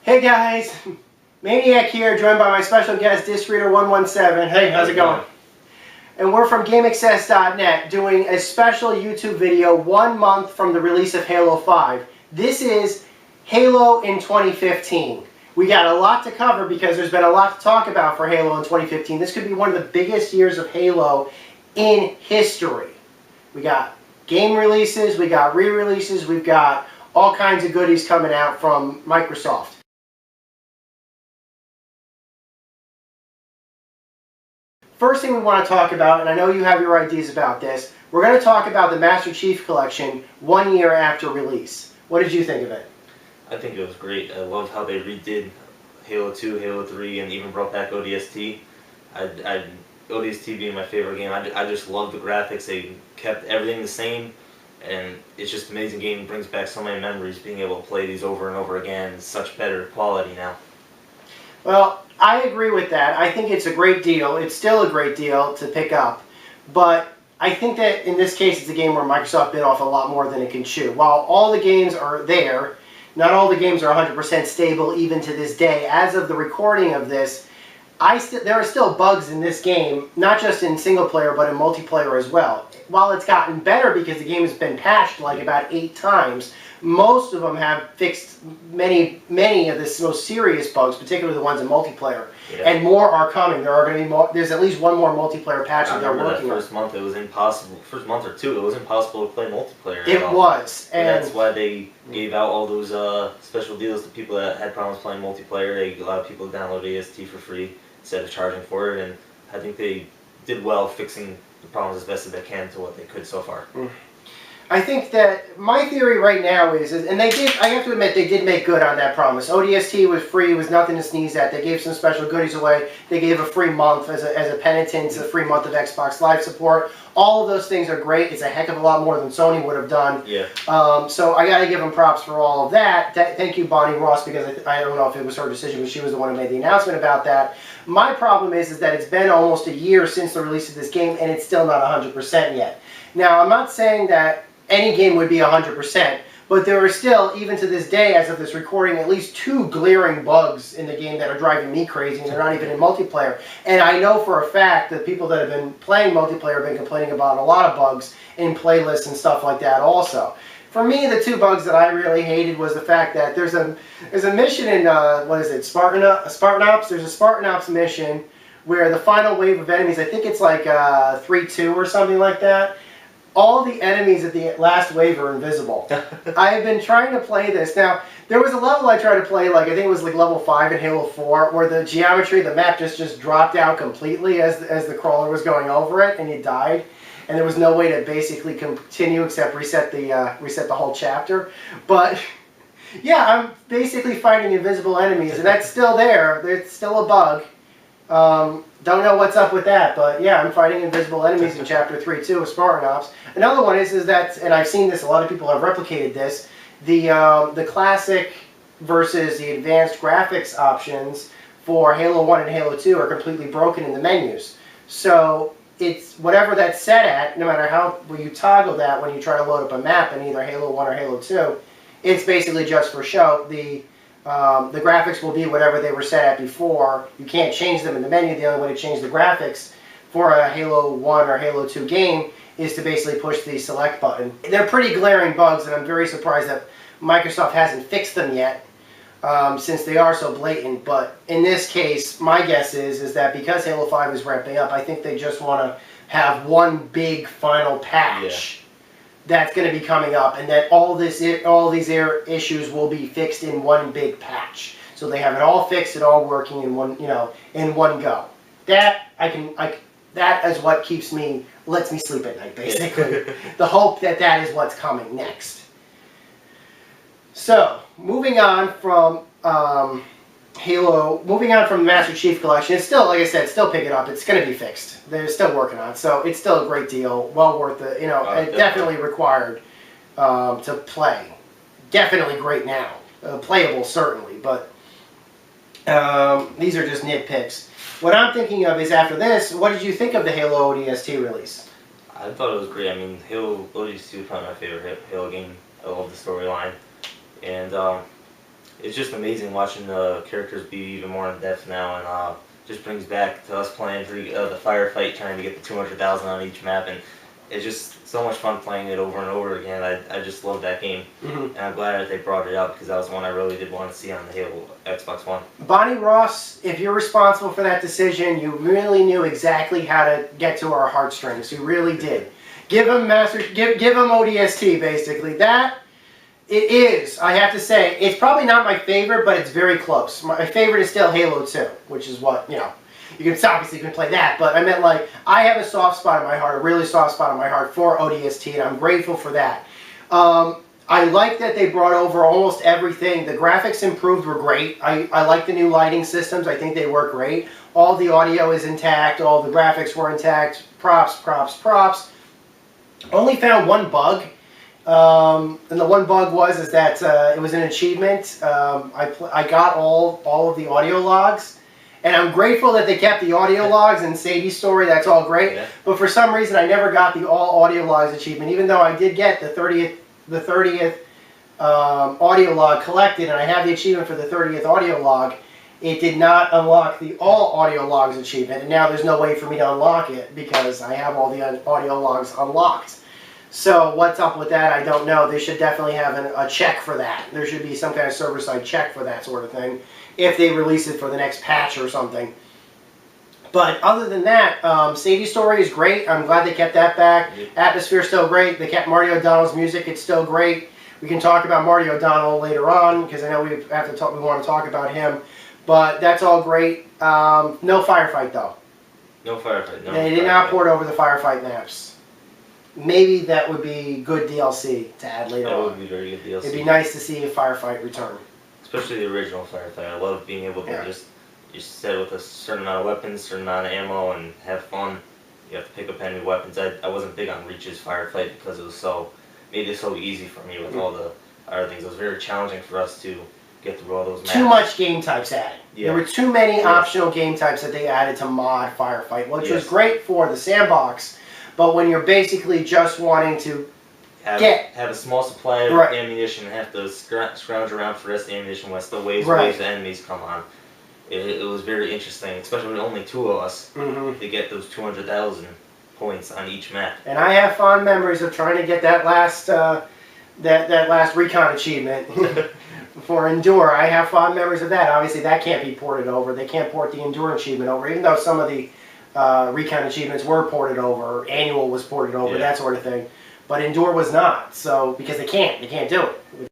Hey guys, Maniac here, joined by my special guest, DiscReader117. Hey, how's it going? And we're from GameAccess.net doing a special YouTube video 1 month from the release of Halo 5. This is Halo in 2015. We got a lot to cover because there's been a lot to talk about for Halo in 2015. This could be one of the biggest years of Halo in history. We got game releases, we got re-releases, we've got all kinds of goodies coming out from Microsoft. First thing we want to talk about, and I know you have your ideas about this, we're going to talk about the Master Chief Collection 1 year after release. What did you think of it? I think it was great. I loved how they redid Halo 2, Halo 3, and even brought back ODST. ODST being my favorite game, I just love the graphics. They kept everything the same, and it's just an amazing game. It brings back so many memories, being able to play these over and over again. It's such better quality now. Well, I agree with that. I think it's a great deal. It's still a great deal to pick up. But I think that in this case it's a game where Microsoft bit off a lot more than it can chew. While all the games are there, not all the games are 100% stable even to this day. As of the recording of this, there are still bugs in this game, not just in single player but in multiplayer as well. While it's gotten better because the game has been patched like about 8 times, most of them have fixed many of the most serious bugs, particularly the ones in multiplayer. Yeah. And more are coming. There are going to be more. There's at least one more multiplayer patch that they're working on. First month it was impossible. First month or two, it was impossible to play multiplayer. It was, and that's why they gave out all those special deals to people that had problems playing multiplayer. They allowed people to download AST for free instead of charging for it, and I think they did well fixing the problems as best as they can to what they could so far. I think that my theory right now is, and they did, I have to admit, they did make good on that promise. ODST was free, was nothing to sneeze at. They gave some special goodies away. They gave a free month as a penitence, a free month of Xbox Live support. All of those things are great. It's a heck of a lot more than Sony would have done. Yeah. So I got to give them props for all of that. Thank you, Bonnie Ross, because I don't know if it was her decision, but she was the one who made the announcement about that. My problem is that it's been almost a year since the release of this game, and it's still not 100% yet. Now, I'm not saying that any game would be 100%, but there are still, even to this day, as of this recording, at least 2 glaring bugs in the game that are driving me crazy, and they're not even in multiplayer. And I know for a fact that people that have been playing multiplayer have been complaining about a lot of bugs in playlists and stuff like that also. For me, the 2 bugs that I really hated was the fact that there's a mission in, what is it, Spartan Ops? There's a Spartan Ops mission where the final wave of enemies, I think it's like 3-2 or something like that, all the enemies at the last wave are invisible. I have been trying to play this. Now, there was a level I tried to play, like I think it was like level 5 in Halo 4, where the geometry, the map just dropped out completely as the crawler was going over it, and you died. And there was no way to basically continue except reset the whole chapter. But yeah, I'm basically fighting invisible enemies, and that's still there. It's still a bug. Don't know what's up with that, but yeah, I'm fighting invisible enemies in Chapter 3-2 of Spartan Ops. Another one is that, and I've seen this, a lot of people have replicated this, the classic versus the advanced graphics options for Halo 1 and Halo 2 are completely broken in the menus. So it's whatever that's set at, no matter how well you toggle that when you try to load up a map in either Halo 1 or Halo 2, it's basically just for show. The graphics will be whatever they were set at before. You can't change them in the menu. The only way to change the graphics for a Halo 1 or Halo 2 game is to basically push the select button. They're pretty glaring bugs, and I'm very surprised that Microsoft hasn't fixed them yet, since they are so blatant. But in this case, my guess is that because Halo 5 is ramping up, I think they just want to have one big final patch. Yeah. That's going to be coming up, and that all these issues will be fixed in one big patch. So they have it all fixed and all working in one, in one go. That is what lets me sleep at night, basically. The hope that is what's coming next. So moving on from the Master Chief Collection, it's still, like I said, still pick it up. It's going to be fixed. They're still working on it, so it's still a great deal. Well worth it. Definitely required to play. Definitely great now. Playable, certainly, but these are just nitpicks. What I'm thinking of is after this, what did you think of the Halo ODST release? I thought it was great. I mean, Halo ODST was probably my favorite Halo game. I love the storyline. And it's just amazing watching the characters be even more in depth now, and just brings back to us playing through the firefight, trying to get the 200,000 on each map, and it's just so much fun playing it over and over again. I just love that game, and I'm glad that they brought it out because that was one I really did want to see on the Halo Xbox One. Bonnie Ross, if you're responsible for that decision, you really knew exactly how to get to our heartstrings. You really did. Give him give him ODST basically. That it is. I have to say, it's probably not my favorite, but it's very close. My favorite is still Halo 2, which is what you can obviously play that, but I meant like I have a soft spot in my heart, a really soft spot in my heart for ODST, and I'm grateful for that. I like that they brought over almost everything. The graphics improved were great. I like the new lighting systems. I think they work great. All the audio is intact. All the graphics were intact. Props, props, props. Only found one bug. And the one bug was that it was an achievement. I got all of the audio logs. And I'm grateful that they kept the audio logs and Sadie's story. That's all great. Yeah. But for some reason, I never got the all audio logs achievement, even though I did get the 30th audio log collected, and I have the achievement for the 30th audio log. It did not unlock the all audio logs achievement, and now there's no way for me to unlock it because I have all the audio logs unlocked. So what's up with that? I don't know. They should definitely have a check for that. There should be some kind of server-side check for that sort of thing if they release it for the next patch or something. But other than that, Sadie's story is great. I'm glad they kept that back. Yep. Atmosphere's still great. They kept Marty O'Donnell's music. It's still great. We can talk about Marty O'Donnell later on because I know we have to talk. We want to talk about him. But that's all great. No firefight though. No firefight. No. They did not port over the firefight maps. Maybe that would be good DLC to add later on. That would be very good DLC. It'd be nice to see a firefight return. Especially the original firefight. I love being able to just set with a certain amount of weapons, certain amount of ammo, and have fun. You have to pick up enemy weapons. I wasn't big on Reach's firefight because it was made it so easy for me with all the other things. It was very challenging for us to get through all those maps. Too much game types added. Yeah. There were too many optional game types that they added to mod firefight, which was great for the sandbox. But when you're basically just wanting to have a small supply of ammunition and have to scrounge around for the rest of the ammunition when still waves of enemies come on. It was very interesting, especially when only two of us to get those 200,000 points on each map. And I have fond memories of trying to get that last that last recon achievement for Endure. I have fond memories of that. Obviously, that can't be ported over. They can't port the Endure achievement over, even though some of the recon achievements were ported over. Annual was ported over, that sort of thing. But Endure was not, so because they can't do it.